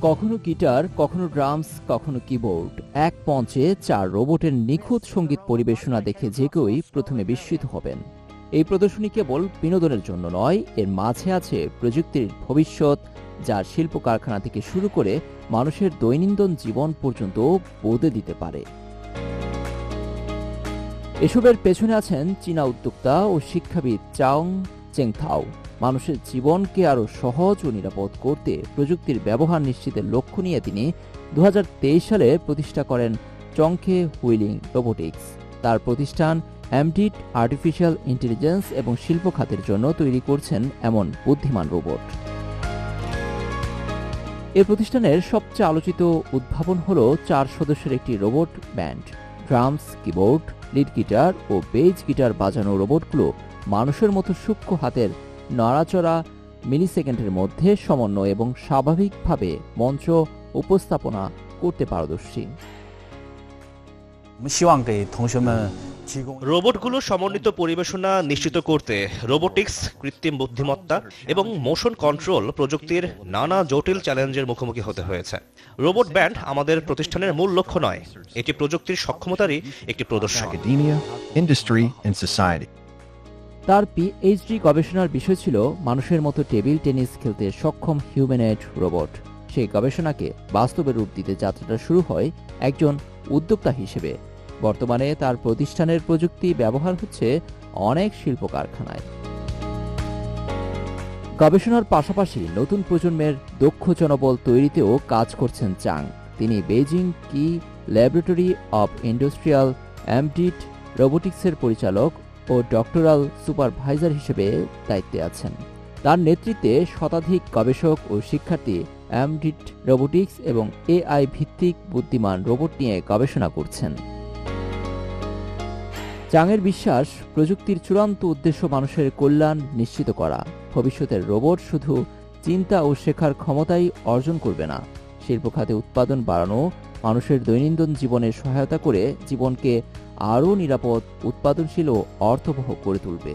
কখনো গিটার, কখনো ড্রামস, কখনো কিবোর্ড, এক মঞ্চে 4 রোবটের নিখুঁত সঙ্গীত পরিবেশনা দেখে যে কেউই প্রথমে বিস্মিত হবেন। এই প্রদর্শনী কেবল বিনোদনের জন্য নয়, এর মাঝে আছে প্রযুক্তির ভবিষ্যৎ, যার শিল্প কারখানা থেকে শুরু করে মানুষের দৈনন্দিন জীবন পর্যন্ত বদলে দিতে পারে। এসবের পেছনে আছেন চীনা উদ্যোক্তা ও শিক্ষাবিদ চাং চেংথাও। মানুষের জীবনকে আরও সহজ ও নিরাপদ করতে প্রযুক্তির ব্যবহার নিশ্চিতের লক্ষ্য নিয়ে তিনি 2023 সালে প্রতিষ্ঠা করেন চংখে হুইলিং রোবোটিক্স। তার প্রতিষ্ঠান এমডিট আর্টিফিশিয়াল ইন্টেলিজেন্স এবং শিল্প খাতের জন্য তৈরি করছেন এমন বুদ্ধিমান রোবট। এই প্রতিষ্ঠানের সবচেয়ে আলোচিত উদ্ভাবন হল 4 সদস্যের একটি robot band. Drums, keyboard, lead guitar ও বেজ গিটার বাজানো রোবটগুলো মানুষের মতো সূক্ষ্ম হাতের নড়াচড়া, মিলিসেকেন্ডের মধ্যে সমন্বয় এবং স্বাভাবিকভাবে মঞ্চ উপস্থাপনা করতে পারদর্শী। রোবটগুলো সমন্বিত পরিবেশনা নিশ্চিত করতে রোবোটিক্স, কৃত্রিম বুদ্ধিমত্তা এবং মোশন কন্ট্রোল প্রযুক্তির নানা জটিল চ্যালেঞ্জের মুখোমুখি হতে হয়েছে। রোবট ব্যান্ড আমাদের প্রতিষ্ঠানের মূল লক্ষ্য নয়, এটি প্রযুক্তির সক্ষমতারই একটি প্রদর্শন। তার পিএইচডি গবেষণার বিষয় ছিল মানুষের মতো টেবিল টেনিস খেলতে সক্ষম হিউম্যানয়েড রোবট। সেই গবেষণাকে বাস্তবে রূপ দিতে যাত্রাটা শুরু হয় একজন উদ্যোক্তা হিসেবে। বর্তমানে তার প্রতিষ্ঠানের প্রযুক্তি ব্যবহার হচ্ছে অনেক শিল্প কারখানায়। গবেষণার পাশাপাশি নতুন প্রজন্মের দক্ষ জনবল তৈরিতেও কাজ করছেন চাং। তিনি বেইজিং কি ল্যাবরেটরি অব ইন্ডাস্ট্রিয়াল এমডিট রোবোটিক্সের পরিচালক ও ডক্টরাল সুপারভাইজার হিসেবে দায়িত্বে আছেন। তার নেতৃত্বে শতাধিক গবেষক ও শিক্ষার্থী এমডিট রোবোটিক্স এবং এআই ভিত্তিক বুদ্ধিমান রোবট নিয়ে গবেষণা করছেন। চাংয়ের বিশ্বাস, প্রযুক্তির চূড়ান্ত উদ্দেশ্য মানুষের কল্যাণ নিশ্চিত করা। ভবিষ্যতের রোবট শুধু চিন্তা ও শেখার ক্ষমতাই অর্জন করবে না, শিল্প খাতে উৎপাদন বাড়ানো, মানুষের দৈনন্দিন জীবনে সহায়তা করে জীবনকে আরও নিরাপদ, উৎপাদনশীল ও অর্থবহ করে তুলবে।